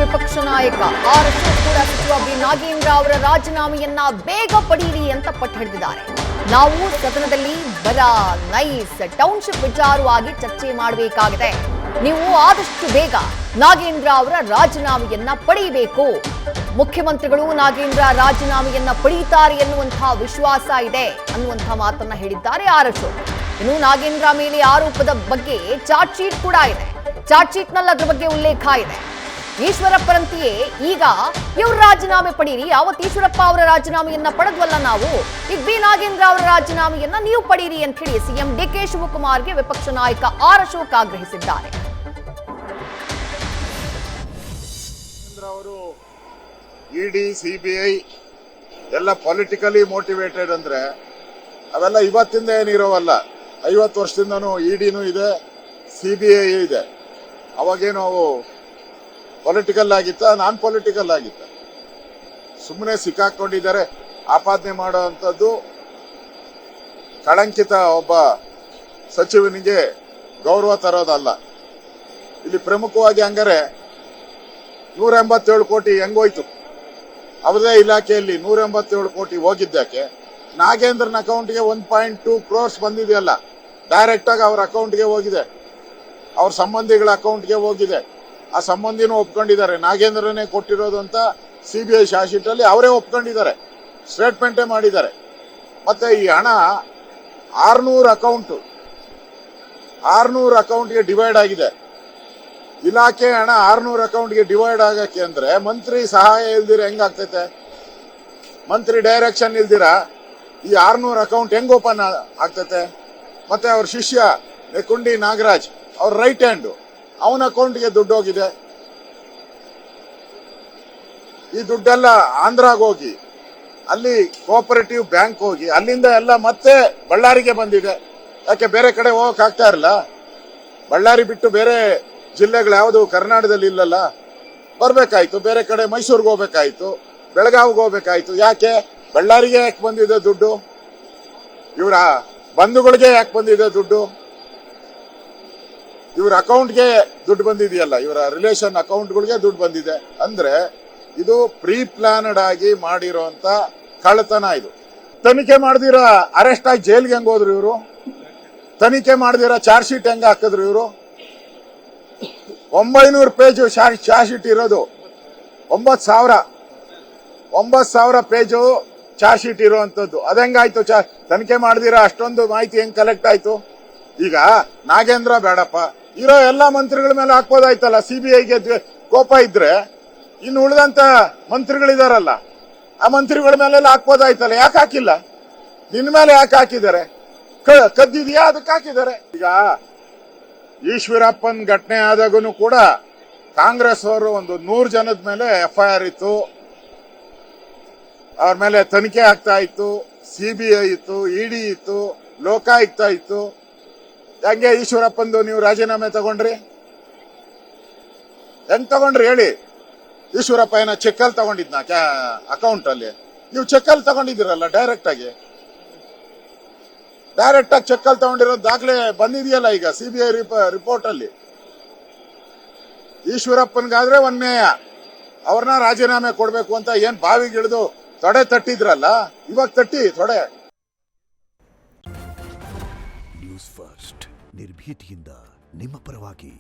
ವಿಪಕ್ಷ ನಾಯಕ ಆರ್ ಅಶೋಕ್ ಕೂಡ ಸಚಿವ ಬಿ ನಾಗೇಂದ್ರ ಅವರ ರಾಜೀನಾಮೆಯನ್ನ ಬೇಗ ಪಡೆಯಿರಿ ಅಂತ ಪಟ್ಟು ಹಿಡಿದಿದ್ದಾರೆ. ನಾವು ಸದನದಲ್ಲಿ ಬರ, ನೈಸ್, ಟೌನ್ಶಿಪ್ ವಿಚಾರವಾಗಿ ಚರ್ಚೆ ಮಾಡಬೇಕಾಗಿದೆ. ನೀವು ಆದಷ್ಟು ಬೇಗ ನಾಗೇಂದ್ರ ಅವರ ರಾಜೀನಾಮೆಯನ್ನ ಪಡೆಯಬೇಕು. ಮುಖ್ಯಮಂತ್ರಿಗಳು ನಾಗೇಂದ್ರ ರಾಜೀನಾಮೆಯನ್ನ ಪಡೆಯುತ್ತಾರೆ ಎನ್ನುವಂತಹ ವಿಶ್ವಾಸ ಇದೆ ಅನ್ನುವಂತಹ ಮಾತನ್ನ ಹೇಳಿದ್ದಾರೆ ಆರ್ ಅಶೋಕ್. ಇನ್ನು ನಾಗೇಂದ್ರ ಮೇಲೆ ಆರೋಪದ ಬಗ್ಗೆ ಚಾರ್ಜ್ ಶೀಟ್ ಕೂಡ ಇದೆ. ಚಾರ್ಜ್ ಶೀಟ್ ನಲ್ಲಿ ಅದ್ರ ಬಗ್ಗೆ ಉಲ್ಲೇಖ ಇದೆ. ಈಶ್ವರಪ್ಪರಂತೆಯೇ ಈಗ ಇವ್ರ ರಾಜೀನಾಮೆ ಪಡೀರಿ. ಯಾವತ್ತು ಈಶ್ವರಪ್ಪ ಅವರ ರಾಜೀನಾಮೆಯನ್ನ ಪಡೆದ್ವಲ್ಲ ನಾವು, ಈಗ ಬಿ ನಾಗೇಂದ್ರ ಅವರ ರಾಜೀನಾಮೆಯನ್ನ ನೀವು ಪಡೀರಿ ಅಂತ ಹೇಳಿ ಸಿಎಂ ಡಿಕೆ ಶಿವಕುಮಾರ್ಗೆ ವಿಪಕ್ಷ ನಾಯಕ ಆರ್ ಅಶೋಕ್ ಆಗ್ರಹಿಸಿದ್ದಾರೆ. ಅವರು ಇಡಿ, ಸಿಬಿಐ ಎಲ್ಲ ಪೊಲಿಟಿಕಲಿ ಮೋಟಿವೇಟೆಡ್ ಅಂದ್ರೆ ಅವೆಲ್ಲ ಇವತ್ತಿಂದ ಏನಿರೋವಲ್ಲ. 50 ವರ್ಷದಿಂದನೂ ಇಡಿನೂ ಇದೆ, ಸಿಬಿಐ ಇದೆ. ಅವಾಗೇನು ಅವು ಪೊಲಿಟಿಕಲ್ ಆಗಿತ್ತ, ನಾನ್ ಪೊಲಿಟಿಕಲ್ ಆಗಿತ್ತ? ಸುಮ್ಮನೆ ಸಿಕ್ಕಾಕೊಂಡಿದ್ದಾರೆ. ಆಪಾದನೆ ಮಾಡುವಂಥದ್ದು ಕಳಂಕಿತ ಒಬ್ಬ ಸಚಿವನಿಗೆ ಗೌರವ ತರೋದಲ್ಲ. ಇಲ್ಲಿ ಪ್ರಮುಖವಾಗಿ ಹಂಗಾರೆ 187 ಕೋಟಿ ಹೆಂಗೋಯ್ತು? ಅವರದೇ ಇಲಾಖೆಯಲ್ಲಿ 187 ಕೋಟಿ ಹೋಗಿದ್ದಕ್ಕೆ ನಾಗೇಂದ್ರನ ಅಕೌಂಟ್ಗೆ 1.2 ಕ್ರೋರ್ಸ್ ಬಂದಿದೆಯಲ್ಲ, ಡೈರೆಕ್ಟ್ ಆಗಿ ಅವ್ರ ಅಕೌಂಟ್ಗೆ ಹೋಗಿದೆ, ಅವ್ರ ಸಂಬಂಧಿಗಳ ಅಕೌಂಟ್ಗೆ ಹೋಗಿದೆ. ಆ ಸಂಬಂಧಿನೂ ಒಪ್ಕೊಂಡಿದ್ದಾರೆ, ನಾಗೇಂದ್ರನೇ ಕೊಟ್ಟಿರೋದು ಅಂತ ಸಿಬಿಐ ಚಾರ್ಜ್ ಶೀಟ್ ಅಲ್ಲಿ ಅವರೇ ಒಪ್ಕೊಂಡಿದ್ದಾರೆ, ಸ್ಟೇಟ್ಮೆಂಟೇ ಮಾಡಿದ್ದಾರೆ. ಮತ್ತೆ ಈ ಹಣ 600 ಅಕೌಂಟ್ಗೆ ಡಿವೈಡ್ ಆಗಿದೆ. ಇಲಾಖೆ ಹಣ 600 ಅಕೌಂಟ್ಗೆ ಡಿವೈಡ್ ಆಗಕ್ಕೆ ಅಂದ್ರೆ ಮಂತ್ರಿ ಸಹಾಯ ಇಲ್ದಿರ ಹೆಂಗಾಗ್ತೈತೆ? ಮಂತ್ರಿ ಡೈರೆಕ್ಷನ್ ಇಲ್ದಿರ ಈ 600 ಅಕೌಂಟ್ ಹೆಂಗ್ ಓಪನ್ ಆಗ್ತೈತೆ? ಮತ್ತೆ ಅವ್ರ ಶಿಷ್ಯ ನೆಕ್ಕುಂಡಿ ನಾಗರಾಜ್, ಅವ್ರ ರೈಟ್ ಹ್ಯಾಂಡ್, ಅವನ ಅಕೌಂಟ್ಗೆ ದುಡ್ಡು ಹೋಗಿದೆ. ಈ ದುಡ್ಡೆಲ್ಲ ಆಂಧ್ರಾಗ್ ಹೋಗಿ, ಅಲ್ಲಿ ಕೋಆಪರೇಟಿವ್ ಬ್ಯಾಂಕ್ ಹೋಗಿ, ಅಲ್ಲಿಂದ ಎಲ್ಲ ಮತ್ತೆ ಬಳ್ಳಾರಿಗೆ ಬಂದಿದೆ. ಯಾಕೆ ಬೇರೆ ಕಡೆ ಹೋಗಕ್ ಆಗ್ತಾ ಇರಲ್ಲ? ಬಳ್ಳಾರಿ ಬಿಟ್ಟು ಬೇರೆ ಜಿಲ್ಲೆಗಳು ಯಾವುದು ಕರ್ನಾಟಕದಲ್ಲಿ ಇಲ್ಲಲ್ಲ, ಬರ್ಬೇಕಾಯ್ತು. ಬೇರೆ ಕಡೆ ಮೈಸೂರಿಗೆ ಹೋಗ್ಬೇಕಾಯ್ತು, ಬೆಳಗಾವಿಗೆ ಹೋಗ್ಬೇಕಾಯ್ತು. ಯಾಕೆ ಬಳ್ಳಾರಿಗೆ ಯಾಕೆ ಬಂದಿದೆ ದುಡ್ಡು? ಇವರ ಬಂಧುಗಳಿಗೆ ಯಾಕೆ ಬಂದಿದೆ ದುಡ್ಡು? ಇವ್ರ ಅಕೌಂಟ್ಗೆ ದುಡ್ಡು ಬಂದಿದೆಯಲ್ಲ, ಇವರ ರಿಲೇಷನ್ ಅಕೌಂಟ್ಗಳಿಗೆ ದುಡ್ಡು ಬಂದಿದೆ ಅಂದ್ರೆ ಇದು ಪ್ರೀ ಪ್ಲಾನಡ್ ಆಗಿ ಮಾಡಿರೋಂತ ಕಳ್ಳತನ. ಇದು ತನಿಖೆ ಮಾಡ್ದಿರ ಅರೆಸ್ಟ್ ಆಗಿ ಜೈಲ್ಗೆ ಹೆಂಗ್ ಹೋದ್ರು ಇವರು? ತನಿಖೆ ಮಾಡ್ದಿರ ಚಾರ್ಜ್ ಶೀಟ್ ಹೆಂಗ ಹಾಕಿದ್ರು ಇವರು? 900 ಪೇಜ್ ಚಾರ್ಜ್ ಶೀಟ್ ಇರೋದು, 9,000 ಪೇಜು ಚಾರ್ಜ್ ಶೀಟ್ ಇರುವಂತದ್ದು. ಅದೆಂಗಾಯ್ತು? ತನಿಖೆ ಮಾಡ್ದಿರ ಅಷ್ಟೊಂದು ಮಾಹಿತಿ ಹೆಂಗ್ ಕಲೆಕ್ಟ್ ಆಯ್ತು? ಈಗ ನಾಗೇಂದ್ರ ಬೇಡಪ್ಪ, ಇರೋ ಎಲ್ಲಾ ಮಂತ್ರಿಗಳ ಮೇಲೆ ಹಾಕ್ಬೋದಾಯ್ತಲ್ಲ. ಸಿಬಿಐಗೆ ಕೋಪ ಇದ್ರೆ ಇನ್ನು ಉಳಿದಂತ ಮಂತ್ರಿಗಳಿದಾರಲ್ಲ, ಆ ಮಂತ್ರಿಗಳ ಮೇಲೆಲ್ಲ ಹಾಕ್ಬೋದಾಯ್ತಲ್ಲ. ಯಾಕೆ ಹಾಕಿಲ್ಲ? ನಿನ್ ಮೇಲೆ ಯಾಕೆ ಹಾಕಿದ್ದಾರೆ? ಕದ್ದಿದ್ಯಾ, ಅದಕ್ಕೆ ಹಾಕಿದ್ದಾರೆ. ಈಗ ಈಶ್ವರಪ್ಪನ್ ಘಟನೆ ಆದಾಗೂ ಕೂಡ ಕಾಂಗ್ರೆಸ್ ಅವರು ಒಂದು 100 ಜನದ ಮೇಲೆ FIR ಇತ್ತು, ಅವ್ರ ಮೇಲೆ ತನಿಖೆ ಆಗ್ತಾ ಇತ್ತು. ಸಿಬಿಐ ಇತ್ತು, ಇಡಿ ಇತ್ತು, ಲೋಕಾಯುಕ್ತ ಇತ್ತು. ಹೆಂಗೆ ಈಶ್ವರಪ್ಪಂದು ನೀವು ರಾಜೀನಾಮೆ ತಗೊಂಡ್ರಿ? ಹೆಂಗ್ ತಗೊಂಡ್ರಿ ಹೇಳಿ? ಈಶ್ವರಪ್ಪ ಏನೋ ಚೆಕ್ಕಲ್ಲಿ ತಗೊಂಡಿದ್ನ ಅಕೌಂಟ್ ಅಲ್ಲಿ? ನೀವು ಚೆಕ್ಕಲ್ಲಿ ತಗೊಂಡಿದ್ದೀರಲ್ಲ, ಡೈರೆಕ್ಟ್ ಆಗಿ ಚೆಕ್ಕಲ್ಲಿ ತಗೊಂಡಿರೋ ದಾಖಲೆ ಬಂದಿದೆಯಲ್ಲ ಈಗ ಸಿಬಿಐ ರಿಪೋರ್ಟ್ ಅಲ್ಲಿ. ಈಶ್ವರಪ್ಪನ್ಗಾದ್ರೆ ನ್ಯಾಯ, ಅವ್ರನ್ನ ರಾಜೀನಾಮೆ ಕೊಡ್ಬೇಕು ಅಂತ ಏನ್ ಬಾವಿಗಿಳಿದು ತೊಡೆ ತಟ್ಟಿದ್ರಲ್ಲ, ಇವಾಗ ತಟ್ಟಿ ತೊಡೆ. ನ್ಯೂಸ್ ಫಸ್ಟ್, ನಿರ್ಭೀತಿಯಿಂದ ನಿಮ್ಮ ಪರವಾಗಿ.